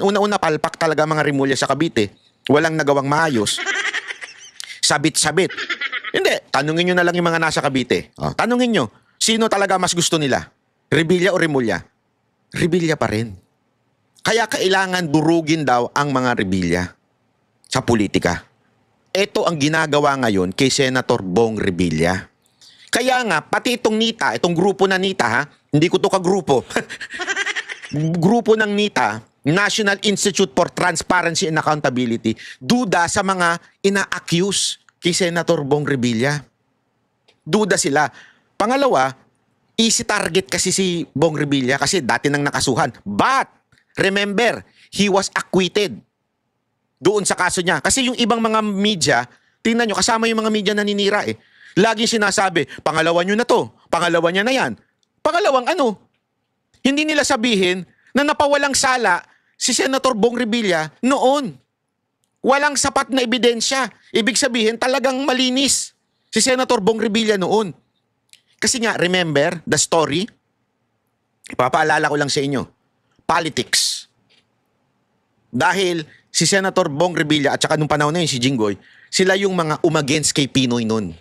una-una palpak talaga mga Remulla sa Cavite. Walang nagawang maayos. Sabit-sabit. Hindi, tanungin nyo na lang yung mga nasa Cavite. Tanungin nyo, sino talaga mas gusto nila? Revilla o Remulla? Revilla pa rin. Kaya kailangan durugin daw ang mga Revilla sa politika. Ito ang ginagawa ngayon kay Senator Bong Revilla. Kaya nga, pati itong NITA, itong grupo na NITA, ha? Hindi ko to kagrupo. Grupo ng NITA, National Institute for Transparency and Accountability, duda sa mga ina-accuse kay Senator Bong Revilla. Duda sila. Pangalawa, easy target kasi si Bong Revilla kasi dati nang nakasuhan. But, remember, he was acquitted doon sa kaso niya. Kasi yung ibang mga media, tingnan nyo, kasama yung mga media na naninira eh. Laging sinasabi, pangalawa nyo na to, pangalawa niya na yan. Pangalawang ano? Hindi nila sabihin na napawalang sala si Senator Bong Revilla noon. Walang sapat na ebidensya. Ibig sabihin, talagang malinis si Senator Bong Revilla noon. Kasi nga, remember the story? Ipapaalala ko lang sa inyo. Politics. Dahil si Senator Bong Revilla at saka nung panahon na yun si Jinggoy, sila yung mga umagainst kay Pinoy noon.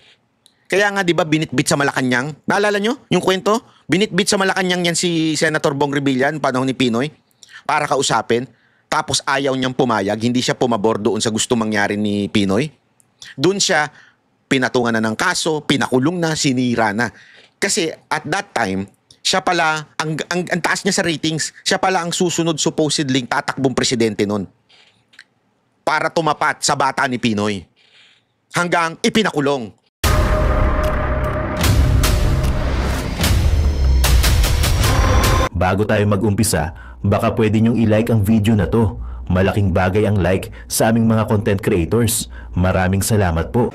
Kaya nga 'di ba binitbit sa Malacanang? Naalala nyo yung kwento? Binitbit sa Malacanang yan si Senator Bong Revilla noong panahon ni Pinoy para kausapin. Tapos ayaw niyang pumayag, hindi siya pumabor doon sa gusto mangyari ni Pinoy. Doon siya pinatungan na ng kaso, pinakulong na, sinira na. Kasi at that time, siya pala, ang taas niya sa ratings, siya pala ang susunod supposedly tatakbong presidente noon. Para tumapat sa bata ni Pinoy. Hanggang ipinakulong. Bago tayo mag-umpisa, baka pwede nyong i-like ang video na to. Malaking bagay ang like sa aming mga content creators. Maraming salamat po.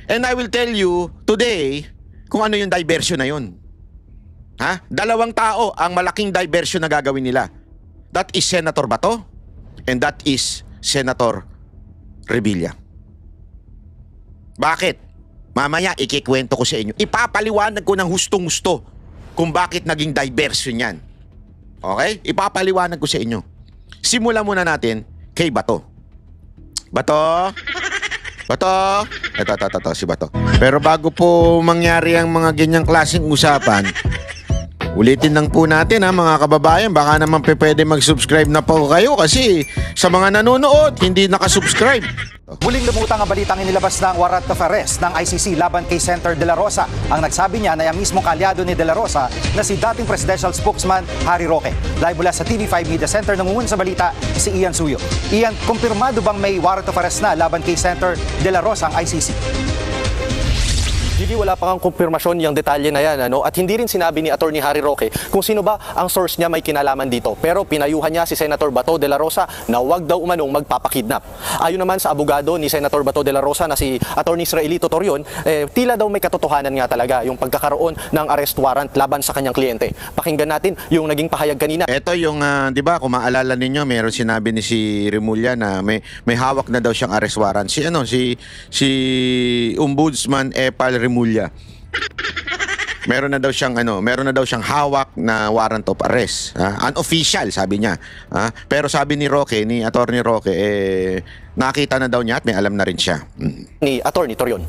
And I will tell you today kung ano yung diversion na yun. Ha? Dalawang tao ang malaking diversion na gagawin nila. That is Senator Bato and that is Senator Revilla. Bakit? Mamaya ikikwento ko sa inyo. Ipapaliwanag ko ng hustong-gusto kung bakit naging diversion yan. Okay? Ipapaliwanag ko sa inyo. Simulan muna natin kay Bato. Bato? Bato? Ito, si Bato. Pero bago po mangyari ang mga ganyang klaseng usapan, ulitin lang po natin ha mga kababayan, baka naman pwede mag-subscribe na po kayo kasi sa mga nanonood, hindi nakasubscribe. Muling lumutang ang balitang inilabas ng warrant of arrest ng ICC laban kay Senator De La Rosa. Ang nagsabi niya na yung mismong kalyado ni De La Rosa na si dating presidential spokesman Harry Roque. Live mula sa TV5 Media Center, nangungun sa balita si Ian Suyo. Ian, kumpirmado bang may warrant of arrest na laban kay Senator De La Rosa ang ICC? Gigi, wala pa kang kumpirmasyon yung detalye na yan, ano? At hindi rin sinabi ni Attorney Harry Roque kung sino ba ang source niya may kinalaman dito. Pero pinayuhan niya si Senator Bato de la Rosa na wag daw umanong magpapakidnap. Ayon naman sa abogado ni Senator Bato de la Rosa na si Attorney Israelito Torion, tila daw may katotohanan nga talaga yung pagkakaroon ng arrest warrant laban sa kanyang kliyente. Pakinggan natin yung naging pahayag kanina. Ito yung, di ba, kung maalala ninyo, meron sinabi ni si Remulla na may hawak na daw siyang arrest warrant. Si Ombudsman Epal Remulla. Meron na daw siyang hawak na warrant of arrest. Unofficial, sabi niya. Pero sabi ni Attorney Roque, nakita na daw niya at may alam na rin siya. Ni Attorney Torion.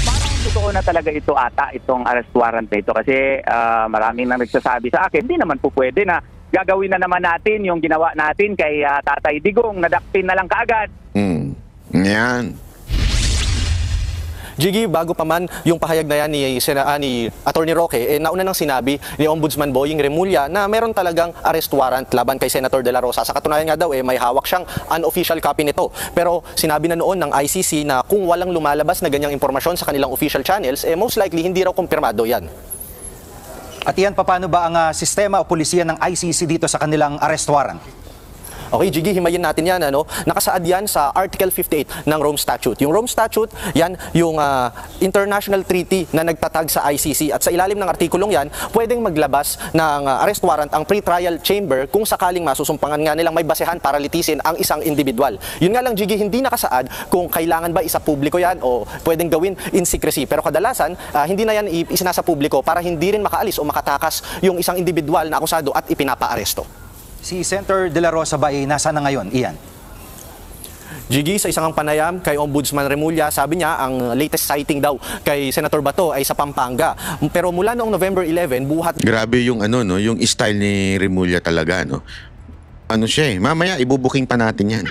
Parang totoo na talaga ito itong arrest warrant na ito kasi maraming nang nagsasabi sa akin, hindi naman po pwede na gagawin na naman natin yung ginawa natin kay Tatay Digong, nadakpin na lang kaagad. Yan. Gigi, bago pa man yung pahayag na yan ni Attorney Roque, nauna nang sinabi ni Ombudsman Boying Remulla na meron talagang arrest warrant laban kay Senator De La Rosa. Sa katunayan nga daw, may hawak siyang unofficial copy nito. Pero sinabi na noon ng ICC na kung walang lumalabas na ganyang impormasyon sa kanilang official channels, most likely hindi raw kumpirmado yan. At iyan, paano ba ang sistema o pulisya ng ICC dito sa kanilang arrest warrant? Okay, Jiggy, himayin natin yan. Nakasaad yan sa Article 58 ng Rome Statute. Yung Rome Statute, yan yung international treaty na nagtatag sa ICC. At sa ilalim ng artikulong yan, pwedeng maglabas ng arrest warrant ang pre-trial chamber kung sakaling masusumpangan nga nilang may basehan para litisin ang isang individual. Yun nga lang, Jiggy, hindi nakasaad kung kailangan ba isa publiko yan o pwedeng gawin in secrecy. Pero kadalasan, hindi na yan isinasa publiko para hindi rin makaalis o makatakas yung isang individual na akusado at ipinapaaresto. Si Senator De La Rosa ba ay nasa na ngayon, Ian? Jiggy, sa isang panayam kay Ombudsman Remulla, sabi niya ang latest sighting daw kay Senator Bato ay sa Pampanga. Pero mula noong November 11, buhat... Grabe yung yung style ni Remulla talaga, no? Ano siya mamaya ibubuking pa natin yan.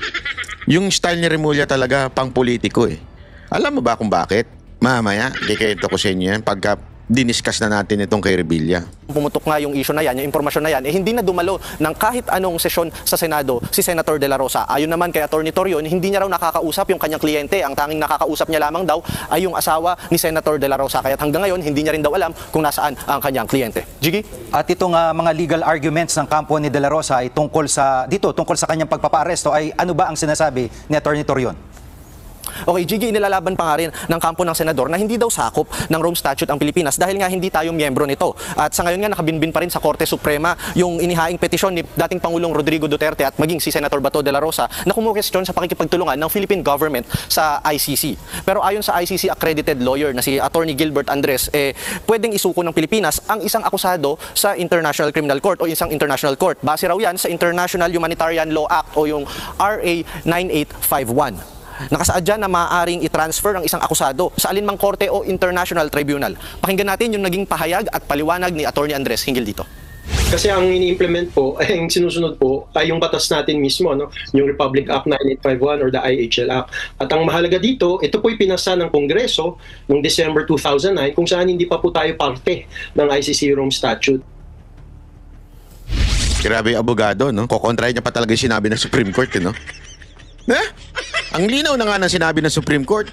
Yung style ni Remulla talaga pang politiko eh. Alam mo ba kung bakit? Mamaya, ito ko sa inyo yan pagka diniscuss na natin itong kay Revilla. Pumutok nga yung issue na yan, yung impormasyon na yan, hindi na dumalo ng kahit anong sesyon sa Senado si Senator De La Rosa. Ayon naman kay Atty. Torion, hindi niya raw nakakausap yung kanyang kliyente. Ang tanging nakakausap niya lamang daw ay yung asawa ni Senator De La Rosa. Kaya hanggang ngayon, hindi niya rin daw alam kung nasaan ang kanyang kliyente. Jiggy? At itong mga legal arguments ng kampo ni De La Rosa ay tungkol sa kanyang pagpapaaresto ay ano ba ang sinasabi ni Atty. Torion? Okay, Jiggy, inilalaban pa nga rin ng kampo ng senador na hindi daw sakop ng Rome Statute ang Pilipinas dahil nga hindi tayo miyembro nito. At sa ngayon nga nakabinbin pa rin sa Korte Suprema yung inihaing petisyon ni dating Pangulong Rodrigo Duterte at maging si Senator Bato de la Rosa na kumukestyon sa pakikipagtulungan ng Philippine government sa ICC. Pero ayon sa ICC accredited lawyer na si Attorney Gilbert Andres, pwedeng isuko ng Pilipinas ang isang akusado sa International Criminal Court o isang international court. Base raw yan sa International Humanitarian Law Act o yung RA 9851. Nakasaad dyan na maaaring i-transfer ang isang akusado sa alinmang korte o international tribunal. Pakinggan natin yung naging pahayag at paliwanag ni Atty. Andres hinggil dito. Kasi ang ini-implement po, ay ang sinusunod po ay yung batas natin mismo, no? Yung Republic Act 9851 or the IHL Act. At ang mahalaga dito, ito po'y pinasa ng Kongreso noong December 2009 kung saan hindi pa po tayo parte ng ICC Rome Statute. Grabe abogado, no? Kokontrahin niya pa talaga yung sinabi ng Supreme Court, no? Ang linaw na nga ng sinabi ng Supreme Court.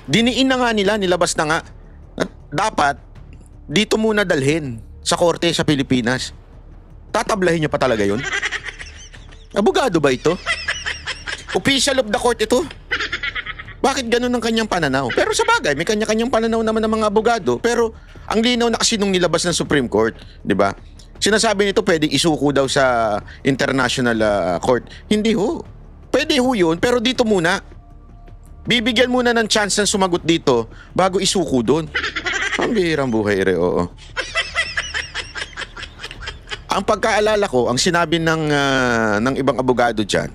Diniin na nga nila, nilabas na nga. At dapat, dito muna dalhin sa korte sa Pilipinas. Tatablahin niya pa talaga yun? Abogado ba ito? Official of the court ito? Bakit ganun ang kanyang pananaw? Pero sa bagay, may kanya-kanyang pananaw naman ng mga abogado. Pero ang linaw na kasi nung nilabas ng Supreme Court, di ba? Sinasabi nito pwedeng isuko daw sa international court. Hindi ho. Pwede ho yun, pero dito muna. Bibigyan muna ng chance na sumagot dito bago isuko doon. Ang bihirang buhay, oo. Ang pagkaalala ko, ang sinabi ng ibang abogado dyan,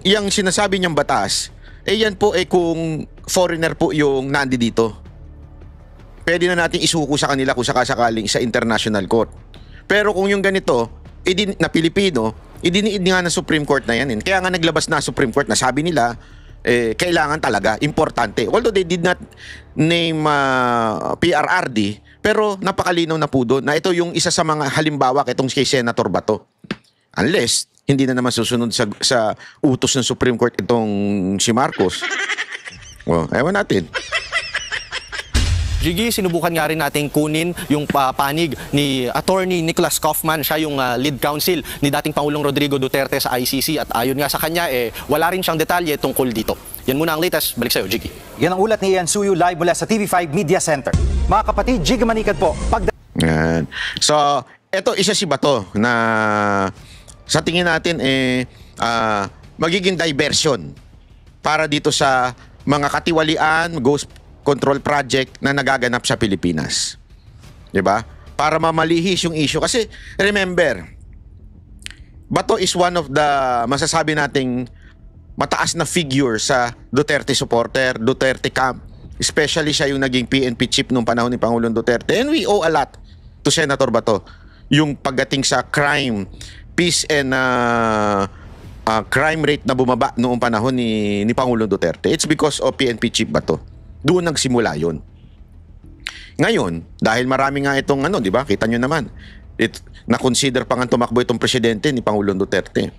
yung sinasabi niyang batas, yan po kung foreigner po yung nandi dito. Pwede na natin isuko sa kanila kung sakasakaling sa international court. Pero kung yung ganito, na Pilipino, idiniid nga ng Supreme Court na yan. Kaya nga naglabas na Supreme Court na sabi nila, kailangan talaga, importante. Although they did not name PRRD, pero napakalinaw na po doon na ito yung isa sa mga halimbawa itong kay Senator Bato. Unless, hindi na naman susunod sa utos ng Supreme Court itong si Marcos. Ewan natin. Jiggy, sinubukan nga rin nating kunin yung panig ni Attorney Nicholas Kaufman. Siya yung lead counsel ni dating Pangulong Rodrigo Duterte sa ICC at ayon nga sa kanya, wala rin siyang detalye tungkol dito. Yan muna ang latest. Balik sa'yo, Jiggy. Yan ang ulat ni Ian Suyu live mula sa TV5 Media Center. Mga kapatid, Jiggy Manikad po. Yan. So, eto isa si Bato na sa tingin natin magiging diversion para dito sa mga katiwalian, ghost control project na nagaganap sa Pilipinas. 'Di ba? Para mamalihis yung issue kasi remember, Bato is one of the masasabi nating mataas na figure sa Duterte supporter, Duterte camp. Especially siya yung naging PNP chief nung panahon ni Pangulong Duterte. And we owe a lot to Senator Bato. Yung pagdating sa crime, peace and crime rate na bumaba noong panahon ni Pangulong Duterte. It's because of PNP chief Bato. Doon nagsimula yun. Ngayon, dahil marami nga itong di ba? Kita nyo naman. Na-consider pa nga tumakbo itong presidente ni Pangulong Duterte.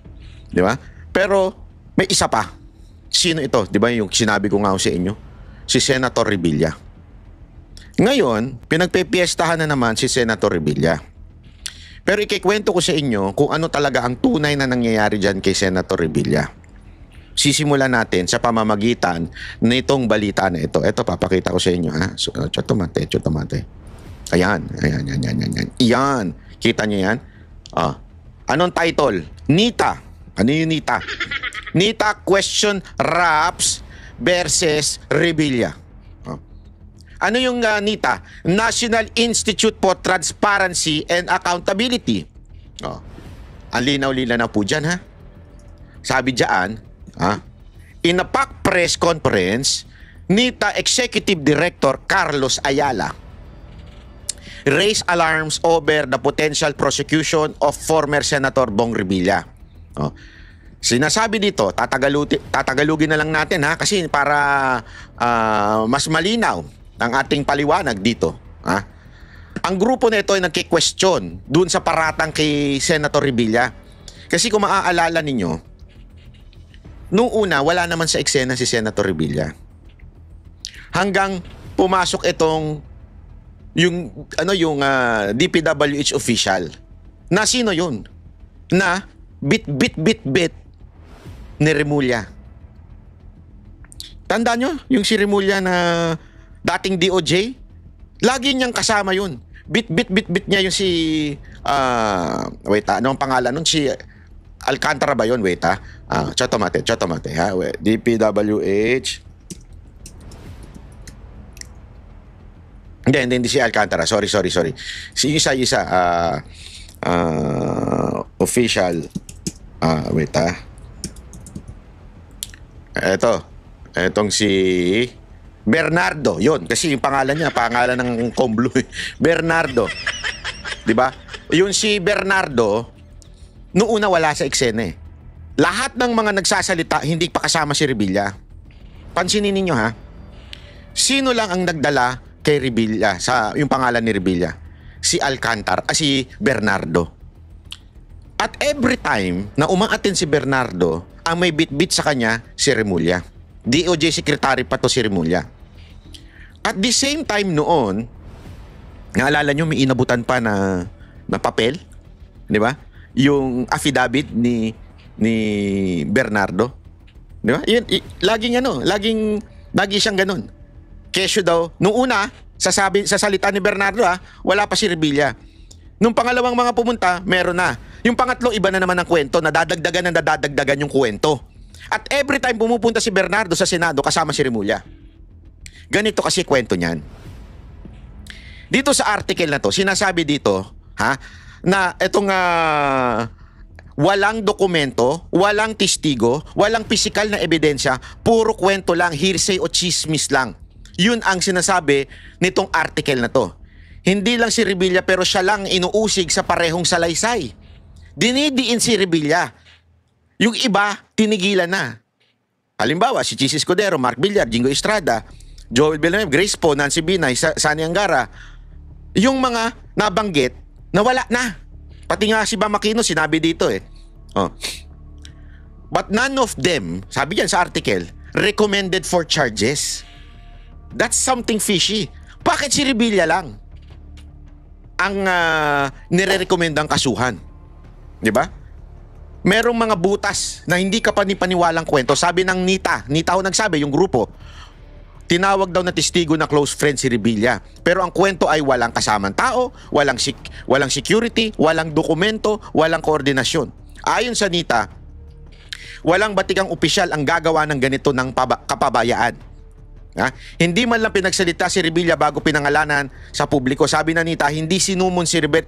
Di ba? Pero may isa pa. Sino ito? Di ba yung sinabi ko nga sa inyo? Si Senator Revilla. Ngayon, pinagpepiestahan na naman si Senator Revilla. Pero ikikwento ko sa inyo kung ano talaga ang tunay na nangyayari dyan kay Senator Revilla. Sisimulan natin sa pamamagitan nitong balita na ito. Ito, papakita ko sa inyo. Ha? So, chotomate. Ayan. Iyan. Kita niyo yan? Anong title? Nita. Ano yung Nita? Nita question Raps versus Revilla. Ano yung Nita? National Institute for Transparency and Accountability. Ang linaw-linaw na po dyan, ha? Sabi dyan, in a PAC press conference, NITA Executive Director Carlos Ayala raised alarms over the potential prosecution of former Senator Bong Revilla. Sinasabi dito, tatagalugin na lang natin, ha, kasi para mas malinaw ang ating paliwanag dito. Ang grupo na ito ay nagki-question dun sa paratang kay Senator Revilla. Kasi kung maaalala ninyo, noong una wala naman sa eksena si Senator Revilla. Hanggang pumasok itong yung DPWH official. Na sino yun? Na bit ni Remulla. Tandaan nyo yung si Remulla na dating DOJ? Lagi niyang kasama yun. Bit niya yung si ano ang pangalan nun? Si Alcantara ba yun? Chotomate ha? DPWH. Hindi si Alcantara. Sorry. Si isa official. Etong si Bernardo. Yun, kasi yung pangalan niya, pangalan ng Comblo. Bernardo. 'Di ba? Yun si Bernardo, noong una wala sa eksena eh. Lahat ng mga nagsasalita, hindi pa kasama si Revilla. Pansinin ninyo, ha? Sino lang ang nagdala kay Revilla, sa yung pangalan ni Revilla? Si Alcantara, si Bernardo. At every time na umaattend si Bernardo, ang may bit-bit sa kanya si Remulla. DOJ Secretary pa to si Remulla. At the same time noon, naalala nyo, may inabutan pa na papel, di ba? Yung affidavit ni Bernardo. Di ba? Lagi siyang ganun. Kesyo daw, nung una, sa salita ni Bernardo, wala pa si Revilla. Nung pangalawang mga pumunta, meron na. Yung pangatlo, iba na naman ang kwento, nadadagdagan yung kwento. At every time pumupunta si Bernardo sa Senado, kasama si Remulla. Ganito kasi kwento niyan. Dito sa article na to, sinasabi dito, na itong walang dokumento, walang testigo, walang pisikal na ebidensya, puro kwento lang, hearsay o chismis lang. Yun ang sinasabi nitong article na to. Hindi lang si Revilla, pero siya lang inuusig sa parehong salaysay. Dinidiin si Revilla. Yung iba, tinigilan na. Halimbawa, si Chis Escudero, Mark Villar, Jingo Estrada, Joel Villanueva, Grace Poe, Nancy Binay, Sani Angara. Yung mga nabanggit, nawala na. Pati nga si Bam Aquino, sinabi dito eh. But none of them, sabi yan sa article, recommended for charges. That's something fishy. Bakit si Revilla lang ang nire-recommendang kasuhan? Di ba? Merong mga butas na hindi ka panipaniwalang kwento. Sabi ng Nita ho nagsabi, yung grupo, tinawag daw na testigo na close friend si Revilla. Pero ang kwento ay walang kasamang tao, walang security, walang dokumento, walang koordinasyon. Ayon sa Nita, walang batikang opisyal ang gagawa ng ganito ng kapabayaan. Hindi man lang pinagsalita si Revilla bago pinangalanan sa publiko. Sabi na Nita, hindi sinumon si Revilla,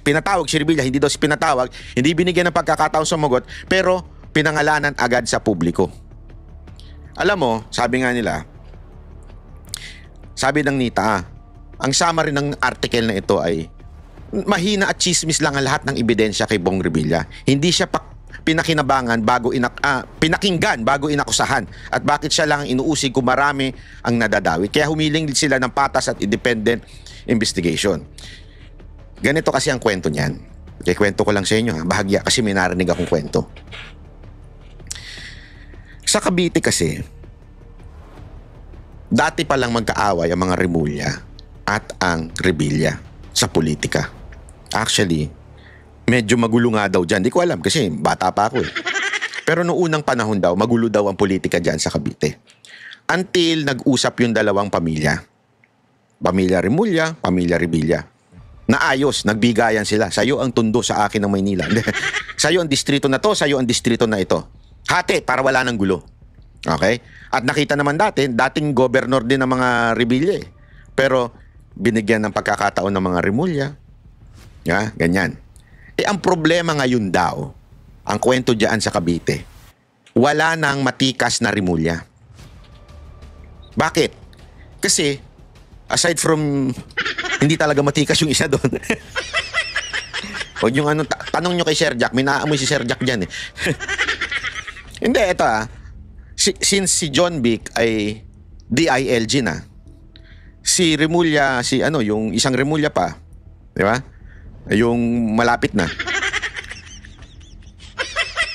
pinatawag si Revilla, hindi daw si pinatawag, hindi binigyan ng pagkakataon sumagot, pero pinangalanan agad sa publiko. Alam mo, sabi nga nila, sabi ng Nita, ang summary ng article na ito ay mahina at chismis lang ang lahat ng ebidensya kay Bong Revilla. Hindi siya pinakinabangan pinakinggan bago inakusahan, at bakit siya lang ang inuusig kung marami ang nadadawit. Kaya humiling sila ng patas at independent investigation. Ganito kasi ang kwento niyan. Kaya kwento ko lang sa inyo, bahagya, kasi may narinig akong kwento. Sa Cavite kasi, dati pa lang magkaaway ang mga Remulla at ang Revilla sa politika. Actually, Medyo magulo nga daw dyan. Di ko alam kasi bata pa ako eh. Pero noong unang panahon daw, magulo daw ang politika dyan sa Cavite. Until nag-usap yung dalawang pamilya. Pamilya Remulla, Pamilya Revilla. Naayos, nagbigayan sila. Sa'yo ang tundo, sa akin ang Maynila. Sa'yo ang distrito na to, sa'yo ang distrito na ito. Hati, para wala ng gulo. Okay? At nakita naman dating governor din ng mga Revilla eh. Pero binigyan ng pagkakataon ng mga Remulla. Ganyan. Ang problema ngayon daw, ang kwento dyan sa Cavite, wala nang matikas na Remulla. Bakit? Kasi, aside from, hindi talaga matikas yung isa doon. Huwag yung tanong nyo kay Sir Jack, may naamoy si Sir Jack dyan eh. Hindi, ito since si John Vic ay DILG na, si Remulla, yung isang Remulla pa, di ba? Yung malapit na.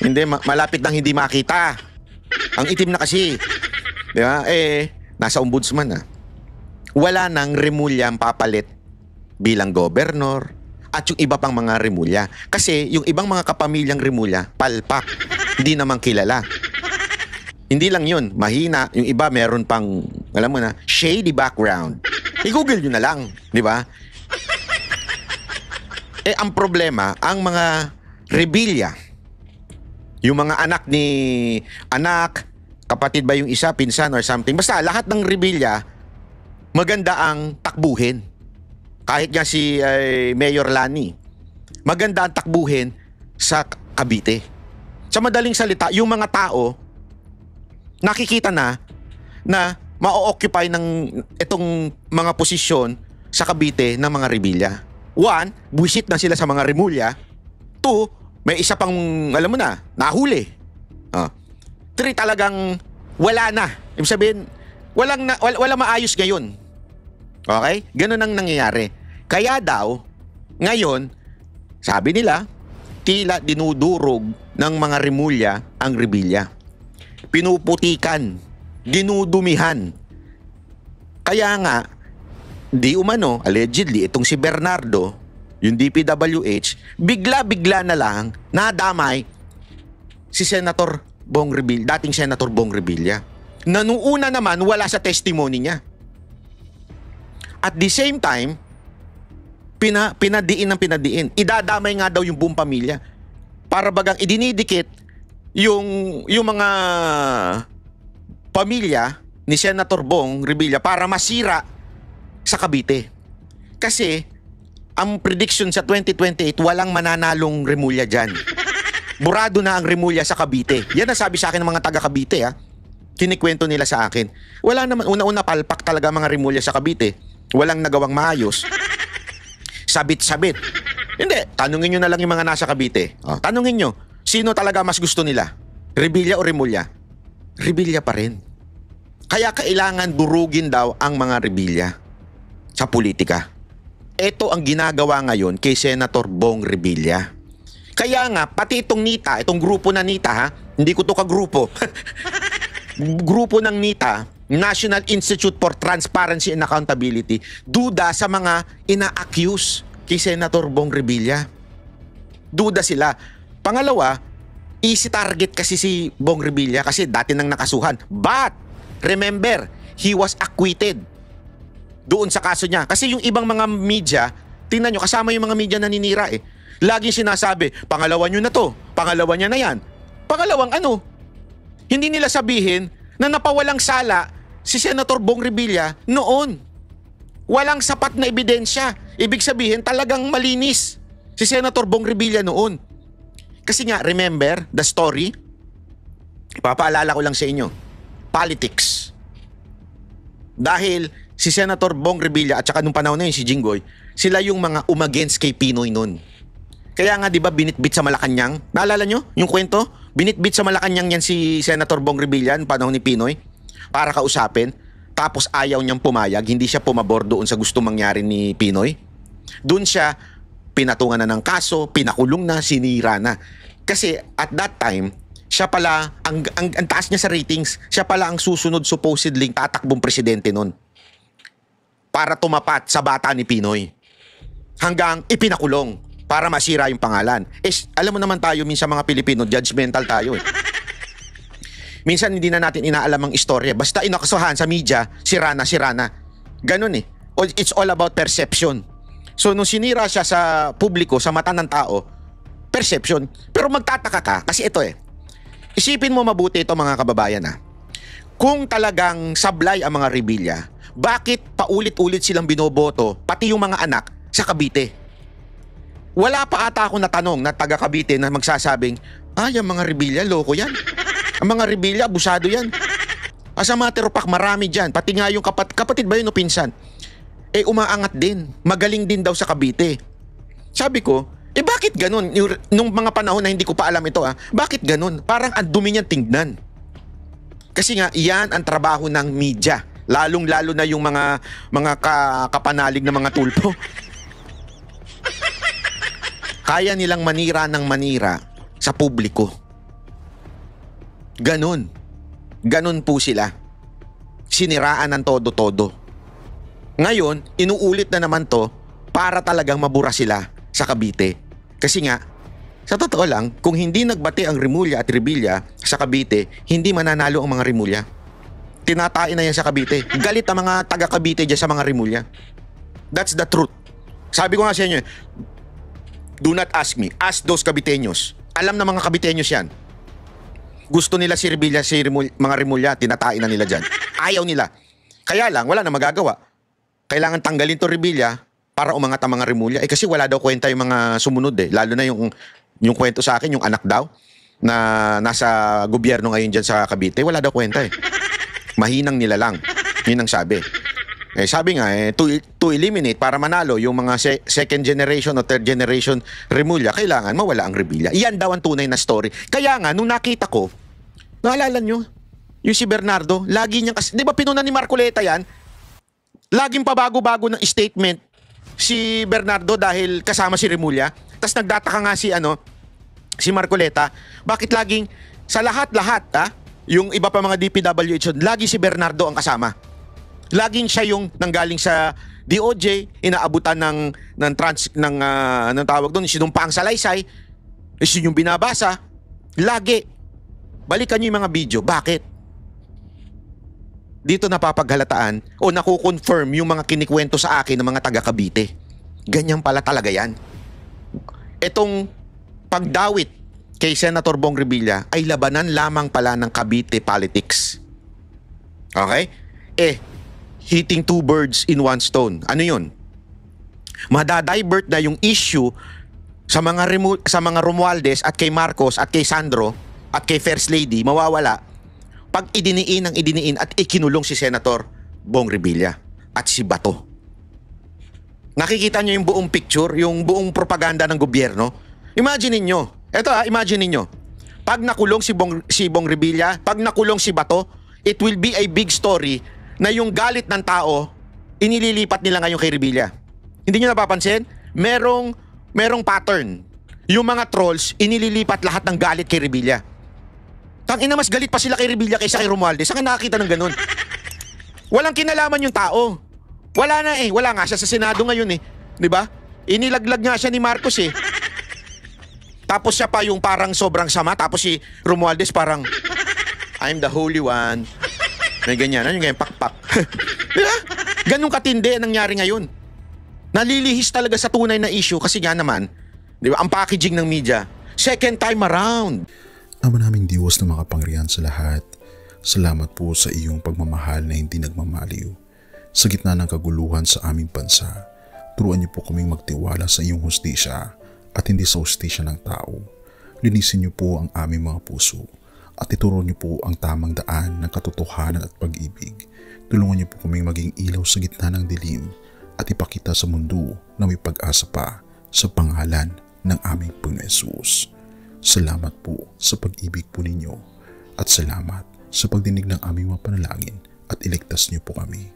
Hindi, malapit nang hindi makita. Ang itim na kasi. Di ba? Nasa ombudsman na. Wala nang Remulla ang papalit bilang gobernor at yung iba pang mga Remulla. Kasi yung ibang mga kapamilyang Remulla, palpak. Hindi naman kilala. Hindi lang yun, mahina. Yung iba meron pang, alam mo na, shady background. I-google nyo na lang, di ba? Ang problema, ang mga Revilla, yung mga anak, kapatid ba yung isa, pinsan or something. Basta lahat ng Revilla, maganda ang takbuhin. Kahit nga si Mayor Lani, maganda ang takbuhin sa Cavite. Sa madaling salita, yung mga tao, nakikita na ma-occupy ng itong mga posisyon sa Cavite ng mga Revilla. 1, buwisit na sila sa mga Remulla. 2, may isa pang, alam mo na, nahuli. 3, talagang wala na. Ibig sabihin, wala maayos ngayon. Okay? Ganun ang nangyayari. Kaya daw, ngayon, sabi nila, tila dinudurog ng mga Remulla ang Revilla. Pinuputikan, dinudumihan. Kaya nga, di umano, allegedly, itong si Bernardo, yung DPWH, bigla-bigla na lang nadamay si Senator Bong Revilla, dating Senator Bong Revilla, na nung una naman wala sa testimony niya. At the same time, pinadiin. Idadamay nga daw yung buong pamilya para bagang idinidikit yung mga pamilya ni Senator Bong Revilla para masira sa Cavite. Kasi ang prediction sa 2028, walang mananalong Remulla dyan. Burado na ang Remulla sa Cavite. Yan ang sabi sa akin ng mga taga Cavite. Kinikwento nila sa akin. Wala naman, una-una palpak talaga mga Remulla sa Cavite. Walang nagawang maayos. Sabit-sabit. Hindi, tanungin nyo na lang yung mga nasa Cavite. Tanungin nyo, sino talaga mas gusto nila? Revilla o Remulla? Revilla pa rin. Kaya kailangan durugin daw ang mga Revilla sa politika. Ito ang ginagawa ngayon kay Senator Bong Revilla. Kaya nga, pati itong NITA, itong grupo na NITA, hindi ko to kagrupo. Grupo ng NITA, National Institute for Transparency and Accountability, duda sa mga ina-accuse kay Senator Bong Revilla. Duda sila. Pangalawa, easy target kasi si Bong Revilla kasi dati nang nakasuhan. But, remember, he was acquitted doon sa kaso niya. Kasi yung ibang mga media, tingnan nyo, kasama yung mga media na naninira eh. Laging sinasabi, pangalawa nyo na to, pangalawa niya na yan. Pangalawang ano? Hindi nila sabihin na napawalang sala si Senator Bong Revilla noon. Walang sapat na ebidensya. Ibig sabihin, talagang malinis si Senator Bong Revilla noon. Kasi nga, remember the story? Ipapaalala ko lang sa inyo. Politics. Dahil si Senator Bong Revilla at saka nung panahon na yun si Jinggoy, sila yung mga umagainst kay Pinoy noon. Kaya nga 'di ba binitbit sa Malacanang? Naalala nyo yung kwento? Binitbit sa Malacanang yan si Senator Bong Revilla noong panahon ni Pinoy para kausapin. Tapos ayaw niyang pumayag, hindi siya pumabor doon sa gusto mangyari ni Pinoy. Doon siya pinatungan na ng kaso, pinakulong na, sinira na. Kasi at that time, siya pala, ang taas niya sa ratings, siya pala ang susunod supposedly tatakbong presidente noon. Para tumapat sa bata ni Pinoy. Hanggang ipinakulong. para masira yung pangalan. Alam mo naman tayo, minsan mga Pilipino, judgmental tayo eh. Minsan hindi na natin inaalam ang istorya. Basta inakasuhan sa media, sira na. Ganun eh. It's all about perception. So nung sinira siya sa publiko, sa mata ng tao, perception. Pero magtataka ka, kasi ito eh. Isipin mo mabuti ito mga kababayan ah. Kung talagang sablay ang mga Revilla, bakit paulit-ulit silang binoboto, pati yung mga anak, sa Cavite? Wala pa ata ako natanong na taga Cavite na magsasabing, ang mga Revilla, loko yan. Ang mga Revilla, abusado yan. As a matter of fact, marami dyan. Pati nga yung kapatid ba yun o pinsan? Umaangat din. Magaling din daw sa Cavite. Sabi ko, bakit ganun? Nung mga panahon na hindi ko pa alam ito bakit ganun? Parang ang dumi niyan tingnan. Kasi nga, yan ang trabaho ng media. Lalong-lalo na yung mga kapanalig na mga tulpo. Kaya nilang manira ng manira sa publiko. Ganun po sila. Siniraan ng todo-todo. Ngayon, inuulit na naman to para talagang mabura sila sa Cavite. Kasi nga, sa totoo lang, kung hindi nagbati ang Remulla at Revilla sa Cavite, hindi mananalo ang mga Remulla. Tinatain na yan sa Cavite. Galit ang mga taga Cavite dyan sa mga Remulla. That's the truth. Sabi ko nga sa inyo, do not ask me. Ask those Caviteños. Alam na mga Caviteños yan. Gusto nila si Revilla, mga Remulla, tinatain na nila dyan. Ayaw nila. Kaya lang, wala na magagawa. Kailangan tanggalin to Revilla para umangat ang mga Remulla. Kasi wala daw kwenta yung mga sumunod eh. Lalo na yung kwento sa akin, yung anak daw, na nasa gobyerno ngayon dyan sa Cavite, wala daw kwenta eh. Mahinang nila lang. Yun ang sabi. Sabi nga, to eliminate, para manalo yung mga second generation o third generation Remulla, kailangan mawala ang Revilla. Iyan daw ang tunay na story. Kaya nga, nung nakita ko, naalala nyo, yung si Bernardo, lagi niyang, di ba pinunan ni Marcoleta yan? Laging pabago-bago ng statement si Bernardo dahil kasama si Remulla. Tapos nagdataka nga si Marcoleta, bakit laging, sa lahat-lahat, yung iba pa mga DPWH, lagi si Bernardo ang kasama. Laging siya yung nanggaling sa DOJ, inaabutan ng anong tawag doon, sinumpang salaysay, yun yung binabasa. Lagi. Balikan nyo yung mga video. Bakit? Dito napapaghalataan o nakukonfirm yung mga kinikwento sa akin ng mga taga Cavite. Ganyan pala talaga yan. Itong pagdawit kay Senator Bong Revilla ay labanan lamang pala ng Cavite politics. Okay? Hitting two birds in one stone. Ano yun? Madadivert na yung issue sa mga Romualdez at kay Marcos at kay Sandro at kay First Lady, mawawala pag idiniin at ikinulong si Senator Bong Revilla at si Bato. Nakikita nyo yung buong picture, yung buong propaganda ng gobyerno. Imagine niyo. Imagine niyo. Pag nakulong si Bong Revilla, pag nakulong si Bato, it will be a big story na yung galit ng tao, inililipat nila ngayon kay Revilla. Hindi nyo napapansin? Merong pattern. Yung mga trolls, inililipat lahat ng galit kay Revilla. Tangina, mas galit pa sila kay Revilla kaysa kay Romualdez. Saan ka nakakita ng ganun? Walang kinalaman yung tao. Wala na wala nga siya sa Senado ngayon Di ba? Inilaglag nga siya ni Marcos Tapos siya pa yung parang sobrang sama. Tapos si Romualdez parang, I'm the holy one. May ganyan. Ano yung ganyan? Pakpak. Diba? Ganun katindi ang nangyari ngayon. Nalilihis talaga sa tunay na issue kasi nga naman, di ba, ang packaging ng media, second time around. Ama naming Diyos na makapangyarihan sa lahat, salamat po sa iyong pagmamahal na hindi nagmamaliw. Sa gitna ng kaguluhan sa aming bansa, turuan niyo po kaming magtiwala sa iyong hustisya at hindi sa hustisya ng tao. Linisin niyo po ang aming mga puso at ituro niyo po ang tamang daan ng katotohanan at pag-ibig. Tulungan niyo po kaming maging ilaw sa gitna ng dilim at ipakita sa mundo na may pag-asa pa sa pangalan ng aming Panginoon Hesus. Salamat po sa pag-ibig po ninyo at salamat sa pagdinig ng aming mga panalangin at iligtas niyo po kami.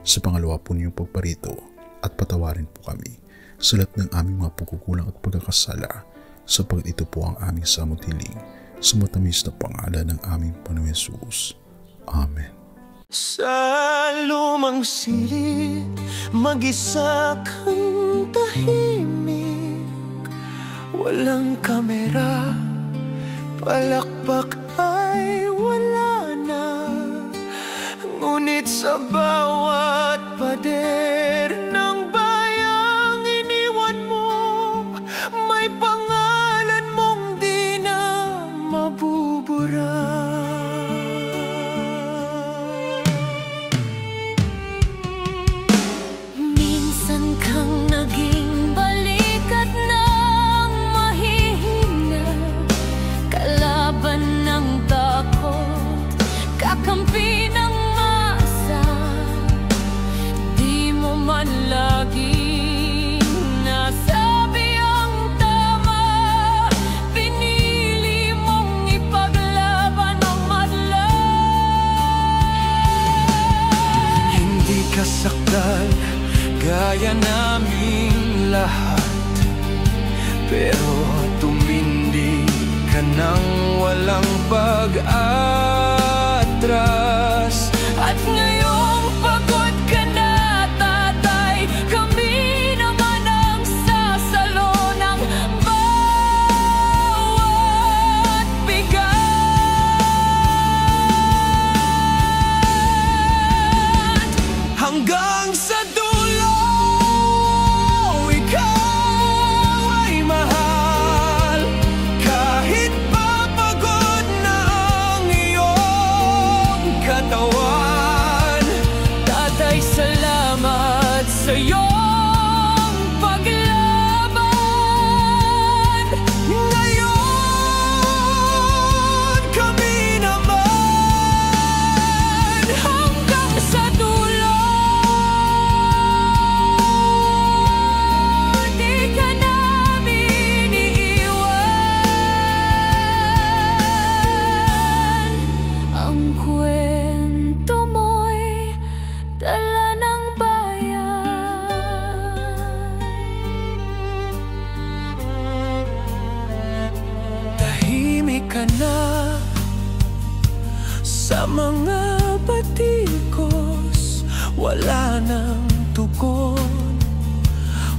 Sa pangalawa po ninyong pagparito at patawarin po kami sa lahat ng aming mga pagkukulang at pagkakasala sapagkat ito po ang aming samutiling sa matamis na pangalan ng aming Panginoon Hesus. Amen. Sa lumang silid, mag-isa kang tahimik, walang kamera, palakpak ay wala na. Ngunit sa bawat pader ng bayang iniwan mo, may pangalan mong di na mabubura. Minsan kang naging balikat ng mahihina, kalaban ng takot, kakampi ng masa. Di mo man laging nasabi ang tama, pinili mong ipaglaban ang madla. Hindi ka sakdal gaya naming lahat, pero tumindi ka nang walang pag-atras. At ngayong pagod ka na, tatay, kami naman ang sasalo ng bawat bigat. Hanggang sa dulo, ikaw ay mahal. Kahit papagod na ang iyong katawan, tatay, salamat sa iyong paglaban. Ngayon, kami naman hanggang sa dulo. Di ka namin iiwan. Ang kwento mo'y dala ng bayan. Tahimik ka na sa mga batikos, wala nang tugon,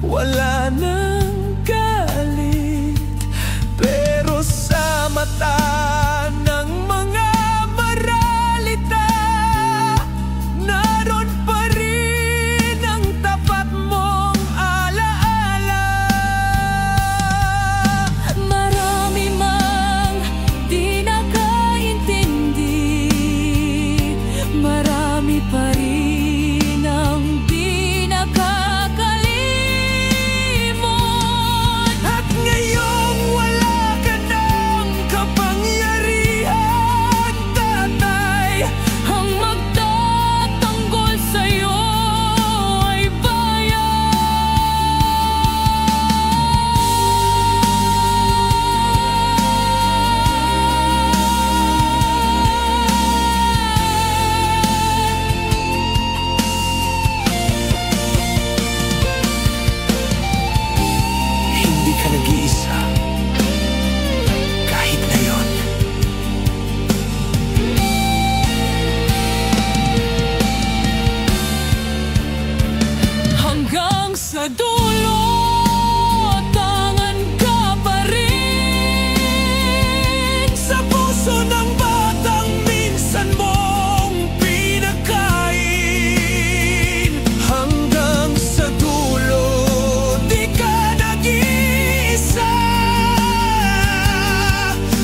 wala nang galit, pero sa mata ng mga maralita, naroon pa rin ang tapat mong alaala. Marami mang di nakaintindi, marami pa rin ang di nakakalimot. At ngayong wala ka ng kapangyarihan, tatay, Ang magtatanggol sa'yo ay hindi ka nag-iisa. Kahit ngayon. hanggang sa dulo, tangan ka pa rin Sa puso ng batang minsan mong pinakain. Hanggang sa dulo, di ka nag-iisa.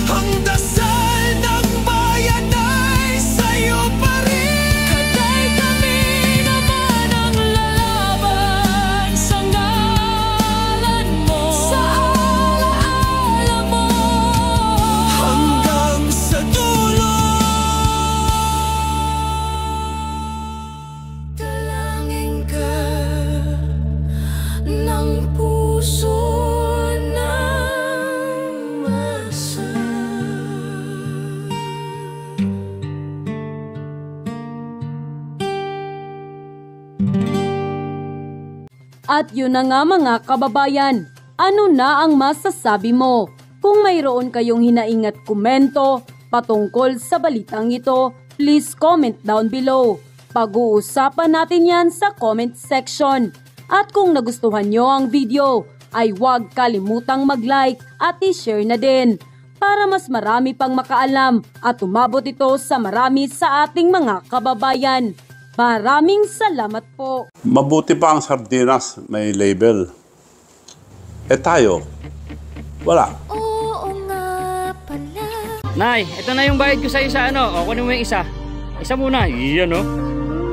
Ang dasal ng bayan ay sa'yo pa rin. Katay, kami naman ang lalaban sa ngalan mo, sa alaala mo. Hanggang sa dulo. Dalangin ka ng puso ng masa. At yun na nga mga kababayan, ano na ang masasabi mo? Kung mayroon kayong hinaing at komento patungkol sa balitang ito, please comment down below. Pag-uusapan natin yan sa comment section. At kung nagustuhan nyo ang video, ay huwag kalimutang mag-like at i-share na din para mas marami pang makaalam at umabot ito sa marami sa ating mga kababayan. Maraming salamat po. Mabuti pa ang sardinas may label. Tayo, wala. Oo nga pala. Nay, ito na yung bayad ko sa isa, ano? O, kunin mo yung isa. Isa muna, iyan, no?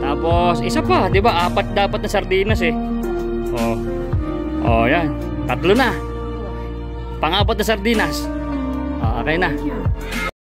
Tapos, isa pa, di ba? 4 dapat na sardinas, eh. Yan. 3 na. Pang-4 na sardinas. Okay na.